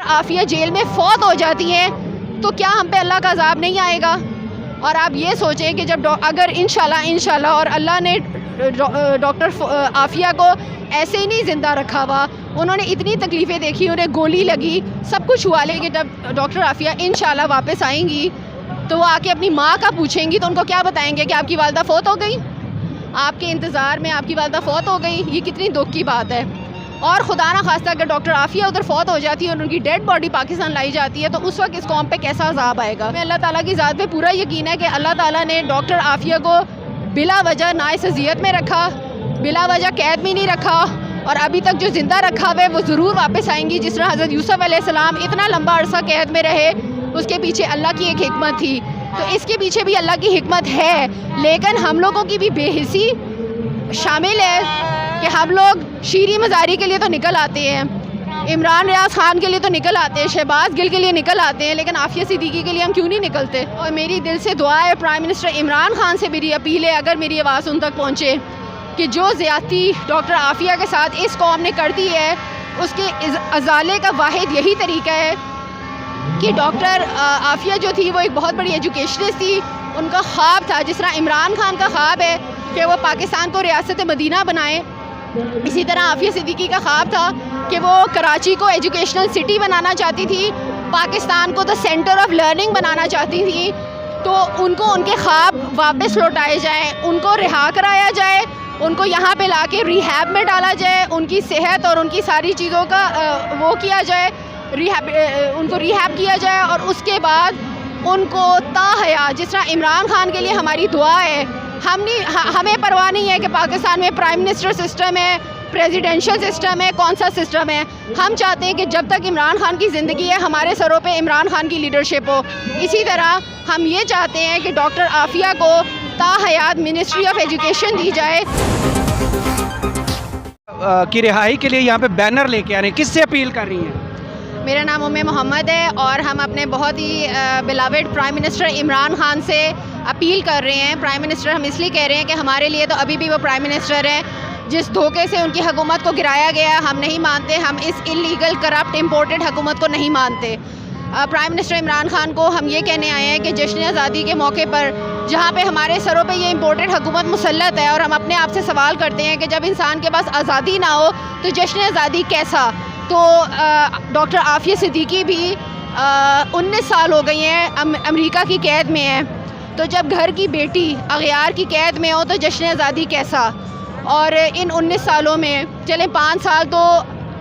Aafia jail میں فوت ہو جاتی ہیں تو کیا ہم پہ اللہ کا عذاب نہیں آئے گا؟ اور آپ یہ سوچیں کہ جب اگر انشاءاللہ اور اللہ نے ڈاکٹر عافیہ کو ایسے ہی نہیں زندہ رکھا ہوا، انہوں نے اتنی تکلیفیں دیکھی، انہیں گولی لگی، سب کچھ ہوا، لیکن جب ڈاکٹر عافیہ انشاءاللہ واپس آئیں گی تو وہ آ کے اپنی ماں کا پوچھیں گی تو ان کو کیا بتائیں گے کہ آپ کی والدہ فوت ہو گئی، آپ کے انتظار میں آپ کی والدہ فوت ہو گئی؟ یہ کتنی دکھ کی بات ہے۔ اور خدا نہ خواستہ اگر ڈاکٹر عافیہ ادھر فوت ہو جاتی ہے اور ان کی ڈیڈ باڈی پاکستان لائی جاتی ہے تو اس وقت اس قوم پہ کیسا عذاب آئے گا؟ ہمیں اللہ تعالیٰ کی ذات پہ پورا یقین ہے کہ اللہ تعالیٰ نے ڈاکٹر عافیہ کو بلا وجہ ناعث اذیت میں رکھا، بلا وجہ قید میں نہیں رکھا، اور ابھی تک جو زندہ رکھا ہوا ہے وہ ضرور واپس آئیں گی۔ جس طرح حضرت یوسف علیہ السلام اتنا لمبا عرصہ قید میں رہے، اس کے پیچھے اللہ کی ایک حکمت تھی، تو اس کے پیچھے بھی اللہ کی حکمت ہے، لیکن ہم لوگوں کی بھی بے حسی شامل ہے کہ ہم لوگ شیریں مزاری کے لیے تو نکل آتے ہیں، عمران ریاض خان کے لیے تو نکل آتے ہیں، شہباز گل کے لیے نکل آتے ہیں، لیکن عافیہ صدیقی کے لیے ہم کیوں نہیں نکلتے؟ اور میری دل سے دعا ہے، پرائم منسٹر عمران خان سے میری اپیل ہے، اگر میری آواز ان تک پہنچے، کہ جو زیادتی ڈاکٹر عافیہ کے ساتھ اس قوم نے کر دی ہے، اس کے ازالے کا واحد یہی طریقہ ہے کہ ڈاکٹر عافیہ جو تھی وہ ایک بہت بڑی ایجوکیشنسٹ تھی، ان کا خواب تھا، جس طرح عمران خان کا خواب ہے کہ وہ پاکستان کو ریاست مدینہ بنائے، اسی طرح عافیہ صدیقی کا خواب تھا کہ وہ کراچی کو ایجوکیشنل سٹی بنانا چاہتی تھی، پاکستان کو دا سینٹر آف لرننگ بنانا چاہتی تھی، تو ان کو ان کے خواب واپس لوٹائے جائیں، ان کو رہا کرایا جائے، ان کو یہاں پہ لا کے ریہیب میں ڈالا جائے، ان کی صحت اور ان کی ساری چیزوں کا وہ کیا جائے، ان کو ریہیب کیا جائے، اور اس کے بعد ان کو تا حیات، جس طرح عمران خان کے لیے ہماری دعا ہے، ہمیں پرواہ نہیں ہے کہ پاکستان میں پرائم منسٹر سسٹم ہے، پریزیڈینشل سسٹم ہے، کون سا سسٹم ہے، ہم چاہتے ہیں کہ جب تک عمران خان کی زندگی ہے ہمارے سروں پہ عمران خان کی لیڈرشپ ہو۔ اسی طرح ہم یہ چاہتے ہیں کہ ڈاکٹر عافیہ کو تا حیات منسٹری آف ایجوکیشن دی جائے۔ کی رہائی کے لیے یہاں پہ بینر لے کے آ رہے ہیں، کس سے اپیل کر رہی ہیں؟ میرا نام محمد ہے اور ہم اپنے بہت ہی beloved prime minister Imran Khan سے اپیل کر رہے ہیں۔ پرائم منسٹر ہم اس لیے کہہ رہے ہیں کہ ہمارے لیے تو ابھی بھی وہ پرائم منسٹر ہیں، جس دھوکے سے ان کی حکومت کو گرایا گیا ہے ہم نہیں مانتے، ہم اس انلیگل کرپٹ امپورٹڈ حکومت کو نہیں مانتے۔ پرائم منسٹر عمران خان کو ہم یہ کہنے آئے ہیں کہ جشن آزادی کے موقع پر جہاں پہ ہمارے سروں پہ یہ امپورٹڈ حکومت مسلط ہے، اور ہم اپنے آپ سے سوال کرتے ہیں کہ جب انسان کے پاس آزادی نہ ہو تو جشن آزادی کیسا؟ تو ڈاکٹر عافیہ صدیقی بھی 19 سال ہو گئی ہیں امریکہ کی قید میں ہیں، تو جب گھر کی بیٹی اغیار کی قید میں ہو تو جشن آزادی کیسا؟ اور ان 19 سالوں میں چلیں 5 سال تو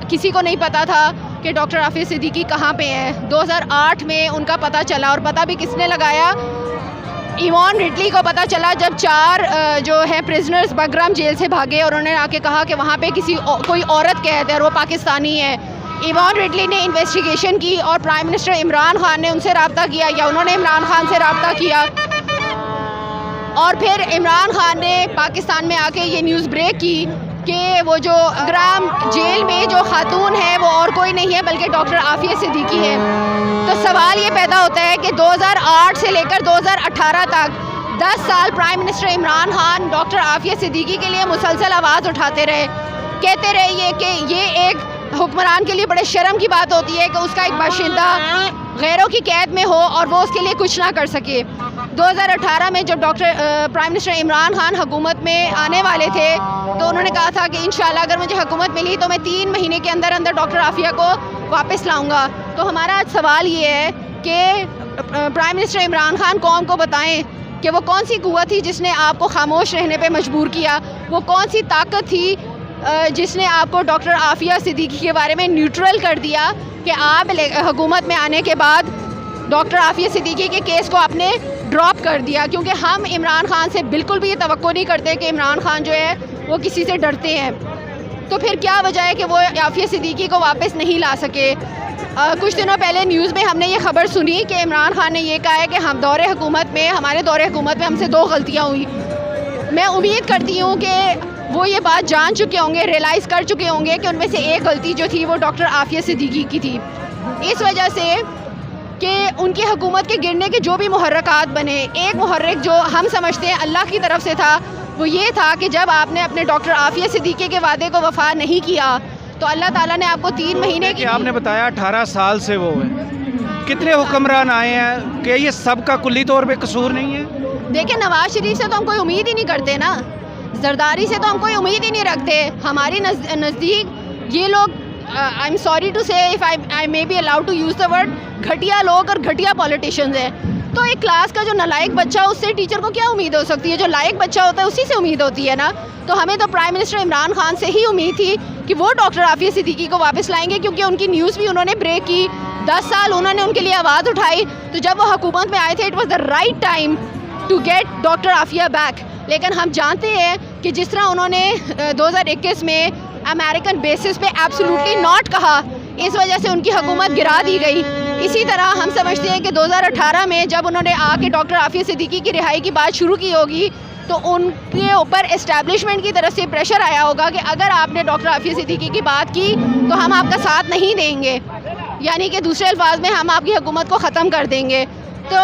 کسی کو نہیں پتہ تھا کہ ڈاکٹر عافیہ صدیقی کہاں پہ ہیں۔ 2008 میں ان کا پتہ چلا، اور پتہ بھی کس نے لگایا؟ ایوان رڈلی کو پتہ چلا جب 4 جو ہے پرزنرز بگرام جیل سے بھاگے، اور انہوں نے آ کے کہا کہ وہاں پہ کوئی عورت قید ہے اور وہ پاکستانی ہے۔ ایوان رڈلی نے انویسٹیگیشن کی اور پرائم منسٹر عمران خان نے ان سے رابطہ کیا، یا انہوں نے عمران خان سے رابطہ کیا، اور پھر عمران خان نے پاکستان میں آ کے یہ نیوز بریک کی کہ وہ جو بگرام جیل میں جو خاتون ہے وہ اور کوئی نہیں ہے بلکہ ڈاکٹر عافیہ صدیقی ہے۔ تو سوال یہ پیدا ہوتا ہے کہ 2008 سے لے کر 2018 تک 10 سال prime minister Imran Khan doctor Aafia Siddiqui کے لیے مسلسل آواز اٹھاتے رہے، کہتے رہے کہ یہ ایک حکمران کے لیے بڑے شرم کی بات ہوتی ہے کہ اس کا ایک باشندہ غیروں کی قید میں ہو اور وہ اس کے لیے کچھ نہ کر سکے۔ 2018 میں جب پرائم منسٹر عمران خان حکومت میں آنے والے تھے تو انہوں نے کہا تھا کہ انشاءاللہ اگر مجھے حکومت ملی تو میں 3 مہینے کے اندر ڈاکٹر عافیہ کو واپس لاؤں گا۔ تو ہمارا سوال یہ ہے کہ پرائم منسٹر عمران خان قوم کو بتائیں کہ وہ کون سی قوت تھی جس نے آپ کو خاموش رہنے پہ مجبور کیا، وہ کون سی طاقت تھی جس نے آپ کو ڈاکٹر عافیہ صدیقی کے بارے میں نیوٹرل کر دیا کہ آپ حکومت میں آنے کے بعد ڈاکٹر عافیہ صدیقی کے کیس کو آپ نے ڈراپ کر دیا، کیونکہ ہم عمران خان سے بالکل بھی یہ توقع نہیں کرتے کہ عمران خان جو ہے وہ کسی سے ڈرتے ہیں۔ تو پھر کیا وجہ ہے کہ وہ عافیہ صدیقی کو واپس نہیں لا سکے؟ کچھ دنوں پہلے نیوز میں ہم نے یہ خبر سنی کہ عمران خان نے یہ کہا ہے کہ ہمارے دور حکومت میں ہم سے 2 غلطیاں ہوئی۔ میں امید کرتی ہوں کہ وہ یہ بات جان چکے ہوں گے، ریئلائز کر چکے ہوں گے کہ ان میں سے ایک غلطی جو تھی وہ ڈاکٹر عافیہ صدیقی کی تھی، اس وجہ سے کہ ان کی حکومت کے گرنے کے جو بھی محرکات بنے، ایک محرک جو ہم سمجھتے ہیں اللہ کی طرف سے تھا وہ یہ تھا کہ جب آپ نے اپنے ڈاکٹر عافیہ صدیقی کے وعدے کو وفا نہیں کیا تو اللہ تعالیٰ نے آپ کو 3 مہینے کی. کہ آپ نے بتایا 18 سال سے وہ ہے, کتنے حکمران آئے ہیں کہ یہ سب کا کلی طور پہ قصور نہیں ہے؟ دیکھیں نواز شریف سے تو ہم کوئی امید ہی نہیں کرتے نا, زرداری سے تو ہم کوئی امید ہی نہیں رکھتے. ہماری نزدیک یہ لوگ, I am sorry to say if I may be allowed to use the word, گھٹیا لوگ اور گھٹیا پولیٹیشینز ہیں. تو ایک کلاس کا جو نالائق بچہ اس سے ٹیچر کو کیا امید ہو سکتی ہے؟ جو لائق بچہ ہوتا ہے اسی سے امید ہوتی ہے نا. تو ہمیں تو پرائم منسٹر عمران خان سے ہی امید تھی کہ وہ ڈاکٹر عافیہ صدیقی کو واپس لائیں گے, کیونکہ ان کی نیوز بھی انہوں نے بریک کی. 10 سال انہوں نے ان کے لیے آواز اٹھائی, تو جب وہ حکومت میں آئے تھے it was the right time to get doctor Aafia back. لیکن ہم جانتے ہیں کہ جس طرح انہوں نے 2021 میں امریکن بیسس پہ ایبسولوٹلی ناٹ کہا, اس وجہ سے ان کی حکومت گرا دی گئی. اسی طرح ہم سمجھتے ہیں کہ 2018 میں جب انہوں نے آ کے ڈاکٹر عافیہ صدیقی کی رہائی کی بات شروع کی ہوگی, تو ان کے اوپر اسٹیبلشمنٹ کی طرف سے پریشر آیا ہوگا کہ اگر آپ نے ڈاکٹر عافیہ صدیقی کی بات کی تو ہم آپ کا ساتھ نہیں دیں گے, یعنی کہ دوسرے الفاظ میں ہم آپ کی حکومت کو ختم کر دیں گے. تو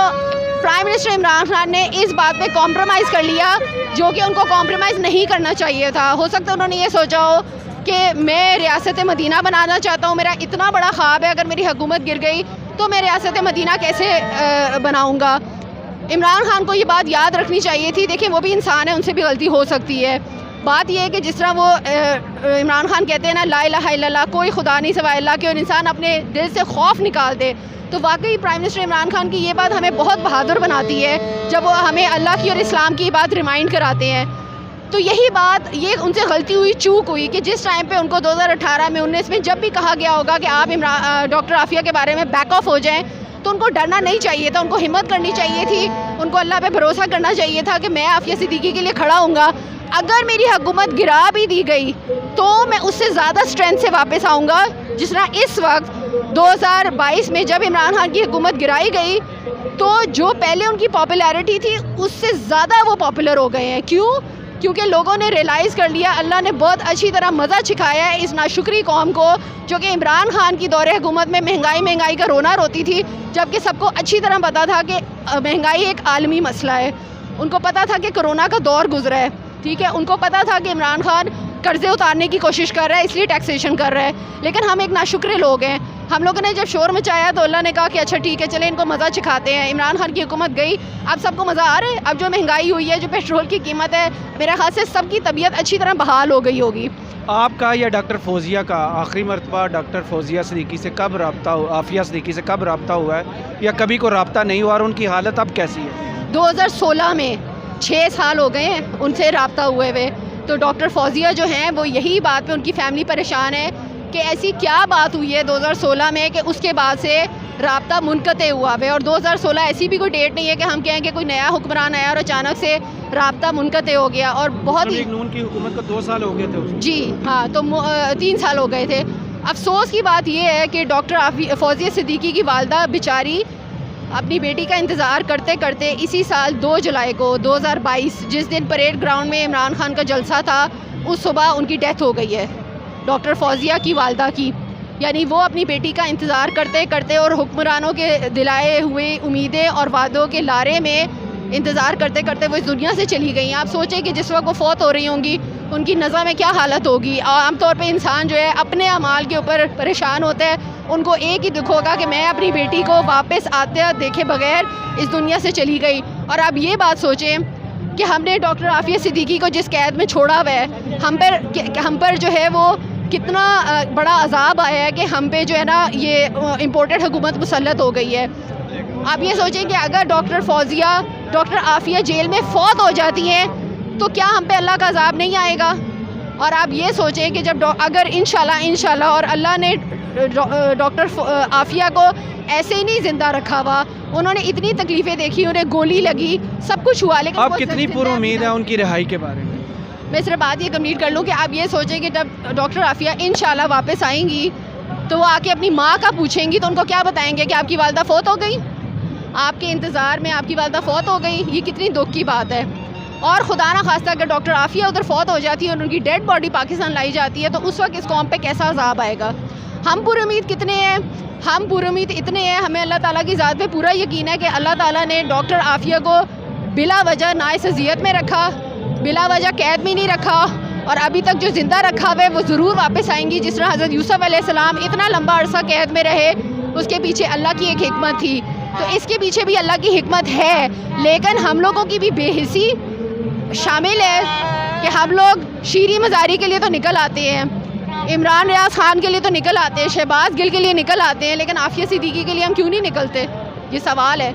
پرائم منسٹر عمران خان نے اس بات پہ کمپرومائز کر لیا جو کہ ان کو کمپرومائز نہیں کرنا چاہیے تھا. ہو سکتا ہے انہوں نے یہ سوچا ہو کہ میں ریاست مدینہ بنانا چاہتا ہوں, میرا اتنا بڑا خواب ہے, اگر میری حکومت گر گئی تو میں ریاست مدینہ کیسے بناؤں گا. عمران خان کو یہ بات یاد رکھنی چاہیے تھی. دیکھیں وہ بھی انسان ہے, ان سے بھی غلطی ہو سکتی ہے. بات یہ ہے کہ جس طرح وہ عمران خان کہتے ہیں نا لا الہ الا اللہ, کوئی خدا نہیں سوائے اللہ کے, اور انسان اپنے دل سے خوف نکال دے, تو واقعی پرائم منسٹر عمران خان کی یہ بات ہمیں بہت بہادر بناتی ہے جب وہ ہمیں اللہ کی اور اسلام کی بات ریمائنڈ کراتے ہیں. تو یہی بات, یہ ان سے غلطی ہوئی, چوک ہوئی کہ جس ٹائم پہ ان کو 2018 میں 19 میں جب بھی کہا گیا ہوگا کہ آپ ڈاکٹر عافیہ کے بارے میں بیک آف ہو جائیں, تو ان کو ڈرنا نہیں چاہیے تھا, ان کو ہمت کرنی چاہیے تھی, ان کو اللہ پہ بھروسہ کرنا چاہیے تھا کہ میں عافیہ صدیقی کے لیے کھڑا ہوں گا. اگر میری حکومت گرا بھی دی گئی تو میں اس سے زیادہ اسٹرینتھ سے واپس آؤں گا. جس طرح اس وقت 2022 میں جب عمران خان کی حکومت گرائی گئی تو جو پہلے ان کی پاپولیرٹی تھی اس سے زیادہ وہ پاپولر ہو گئے ہیں. کیوں؟ کیونکہ لوگوں نے ریلائز کر لیا, اللہ نے بہت اچھی طرح مزہ چکھایا ہے اس ناشکری قوم کو جو کہ عمران خان کی دور حکومت میں مہنگائی کا رونا روتی تھی, جبکہ سب کو اچھی طرح پتا تھا کہ مہنگائی ایک عالمی مسئلہ ہے. ان کو پتا تھا کہ کرونا کا دور گزرا ہے, ٹھیک ہے, ان کو پتا تھا کہ عمران خان قرضے اتارنے کی کوشش کر رہا ہے اس لیے ٹیکسیشن کر رہا ہے. لیکن ہم ایک ناشکرے لوگ ہیں, ہم لوگوں نے جب شور مچایا تو اللہ نے کہا کہ اچھا ٹھیک ہے چلیں ان کو مزہ چکھاتے ہیں. عمران خان کی حکومت گئی, اب سب کو مزہ آ رہا ہے. اب جو مہنگائی ہوئی ہے, جو پیٹرول کی قیمت ہے, میرے خیال سے سب کی طبیعت اچھی طرح بحال ہو گئی ہوگی. آپ کا یا ڈاکٹر فوزیہ کا آخری مرتبہ ڈاکٹر فوزیہ صدیقی سے کب رابطہ عافیہ صدیقی سے کب رابطہ ہوا ہے, یا کبھی کو رابطہ نہیں ہوا, اور ان کی حالت اب کیسی ہے؟ 2016 میں 6 سال ہو گئے ہیں ان سے رابطہ ہوئے ہوئے. تو ڈاکٹر فوزیہ جو ہیں وہ یہی بات پہ ان کی فیملی پریشان ہے کہ ایسی کیا بات ہوئی ہے 2016 میں کہ اس کے بعد سے رابطہ منقطع ہوا ہے. اور 2016 ایسی بھی کوئی ڈیٹ نہیں ہے کہ ہم کہیں کہ کوئی نیا حکمران آیا اور اچانک سے رابطہ منقطع ہو گیا. اور بہت ہی نون کی حکومت کو 2 سال ہو گئے تھے. جی ہاں, تو 3 سال ہو گئے تھے. افسوس کی بات یہ ہے کہ ڈاکٹر فوزیہ صدیقی کی والدہ بیچاری اپنی بیٹی کا انتظار کرتے کرتے اسی سال 2 جولائی کو 2022 جس دن پریڈ گراؤنڈ میں عمران خان کا جلسہ تھا, اس صبح ان کی ڈیتھ ہو گئی ہے ڈاکٹر فوزیہ کی والدہ کی. یعنی وہ اپنی بیٹی کا انتظار کرتے کرتے اور حکمرانوں کے دلائے ہوئے امیدیں اور وعدوں کے لارے میں انتظار کرتے کرتے وہ اس دنیا سے چلی گئی. آپ سوچیں کہ جس وقت وہ فوت ہو رہی ہوں گی ان کی نظر میں کیا حالت ہوگی. عام طور پہ انسان جو ہے اپنے اعمال کے اوپر پریشان ہوتا ہے, ان کو ایک ہی دکھ ہوگا کہ میں اپنی بیٹی کو واپس آتے دیکھے بغیر اس دنیا سے چلی گئی. اور آپ یہ بات سوچیں کہ ہم نے ڈاکٹر عافیہ صدیقی کو جس قید میں چھوڑا ہوا ہے, ہم پر جو ہے وہ کتنا بڑا عذاب آیا ہے کہ ہم پہ جو ہے نا یہ امپورٹڈ حکومت مسلط ہو گئی ہے. آپ یہ سوچیں کہ اگر doctor Fauzia doctor Aafia jail میں فوت ہو جاتی ہیں تو کیا ہم پہ اللہ کا عذاب نہیں آئے گا. اور آپ یہ سوچیں کہ جب اگر انشاءاللہ اور اللہ نے ڈاکٹر عافیہ کو ایسے ہی نہیں زندہ رکھا ہوا, انہوں نے اتنی تکلیفیں دیکھی, انہیں گولی لگی, سب کچھ ہوا, لیکن آپ کتنی پر امید ہے ان کی رہائی کے بارے میں؟ میں صرف بات یہ کمپلیٹ کر لوں کہ آپ یہ سوچیں کہ جب ڈاکٹر عافیہ انشاءاللہ واپس آئیں گی تو وہ آ کے اپنی ماں کا پوچھیں گی تو ان کو کیا بتائیں گے کہ آپ کی والدہ فوت ہو گئی, آپ کے انتظار میں آپ کی والدہ فوت ہو گئی. یہ کتنی دکھ کی بات ہے. اور خدا نہ خواستہ اگر ڈاکٹر عافیہ ادھر فوت ہو جاتی ہے اور ان کی ڈیڈ باڈی پاکستان لائی جاتی ہے تو اس وقت اس قوم پہ کیسا عذاب آئے گا. ہم پر امید کتنے ہیں؟ ہم پر امید اتنے ہیں, ہمیں اللہ تعالیٰ کی ذات پہ پورا یقین ہے کہ اللہ تعالیٰ نے ڈاکٹر عافیہ کو بلا وجہ نہ اس اذیت میں رکھا, بلا وجہ قید میں نہیں رکھا, اور ابھی تک جو زندہ رکھا ہوا ہے وہ ضرور واپس آئیں گی. جس طرح حضرت یوسف علیہ السلام اتنا لمبا عرصہ قید میں رہے, اس کے پیچھے اللہ کی ایک حکمت تھی, تو اس کے پیچھے بھی اللہ کی حکمت ہے. لیکن ہم لوگوں کی بھی بے حسی شامل ہے کہ ہم لوگ شیریں مزاری کے لیے تو نکل آتے ہیں, عمران ریاض خان کے لیے تو نکل آتے ہیں, شہباز گل کے لیے نکل آتے ہیں, لیکن عافیہ صدیقی کے لیے ہم کیوں نہیں نکلتے؟ یہ سوال ہے.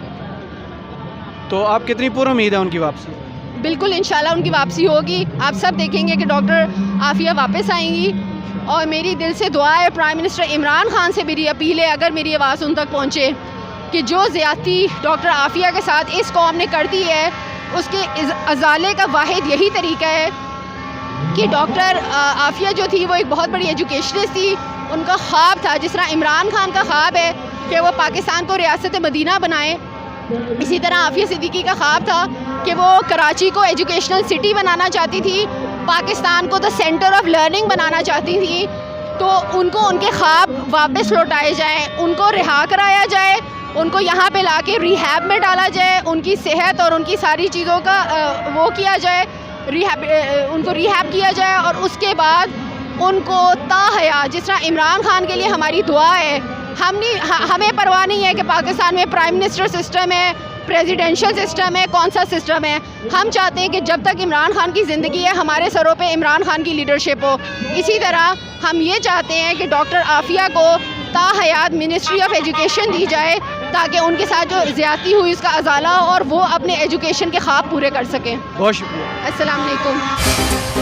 تو آپ کتنی پر امید ہے ان کی واپسی؟ بالکل انشاءاللہ ان کی واپسی ہوگی. آپ سب دیکھیں گے کہ ڈاکٹر عافیہ واپس آئیں گی, اور میری دل سے دعا ہے, پرائم منسٹر عمران خان سے میری اپیل ہے, اگر میری آواز ان تک پہنچے, کہ جو زیادتی ڈاکٹر عافیہ کے ساتھ اس قوم نے کر دی ہے, اس کے ازالے کا واحد یہی طریقہ ہے کہ ڈاکٹر عافیہ جو تھی وہ ایک بہت بڑی ایجوکیشنسٹ تھی. ان کا خواب تھا, جس طرح عمران خان کا خواب ہے کہ وہ پاکستان کو ریاست مدینہ بنائے, اسی طرح عافیہ صدیقی کا خواب تھا کہ وہ کراچی کو ایجوکیشنل سٹی بنانا چاہتی تھی, پاکستان کو دا سینٹر آف لرننگ بنانا چاہتی تھی. تو ان کو ان کے خواب واپس لوٹائے جائیں, ان کو رہا کرایا جائے, ان کو یہاں پہ لا کے ریہیب میں ڈالا جائے, ان کی صحت اور ان کی ساری چیزوں کا وہ کیا جائے, ان کو ریہیب کیا جائے, اور اس کے بعد ان کو تا حیات, جس طرح عمران خان کے لیے ہماری دعا ہے, ہمیں پرواہ نہیں ہے کہ پاکستان میں پرائم منسٹر سسٹم ہے, پریزیڈینشل سسٹم ہے, کون سا سسٹم ہے. ہم چاہتے ہیں کہ جب تک عمران خان کی زندگی ہے ہمارے سروں پہ عمران خان کی لیڈرشپ ہو. اسی طرح ہم یہ چاہتے ہیں کہ ڈاکٹر عافیہ کو تا حیات منسٹری آف ایجوکیشن دی جائے, تاکہ ان کے ساتھ جو زیادتی ہوئی اس کا ازالہ ہو اور وہ اپنے ایجوکیشن کے خواب پورے کر سکیں. بہت شکریہ. السلام علیکم.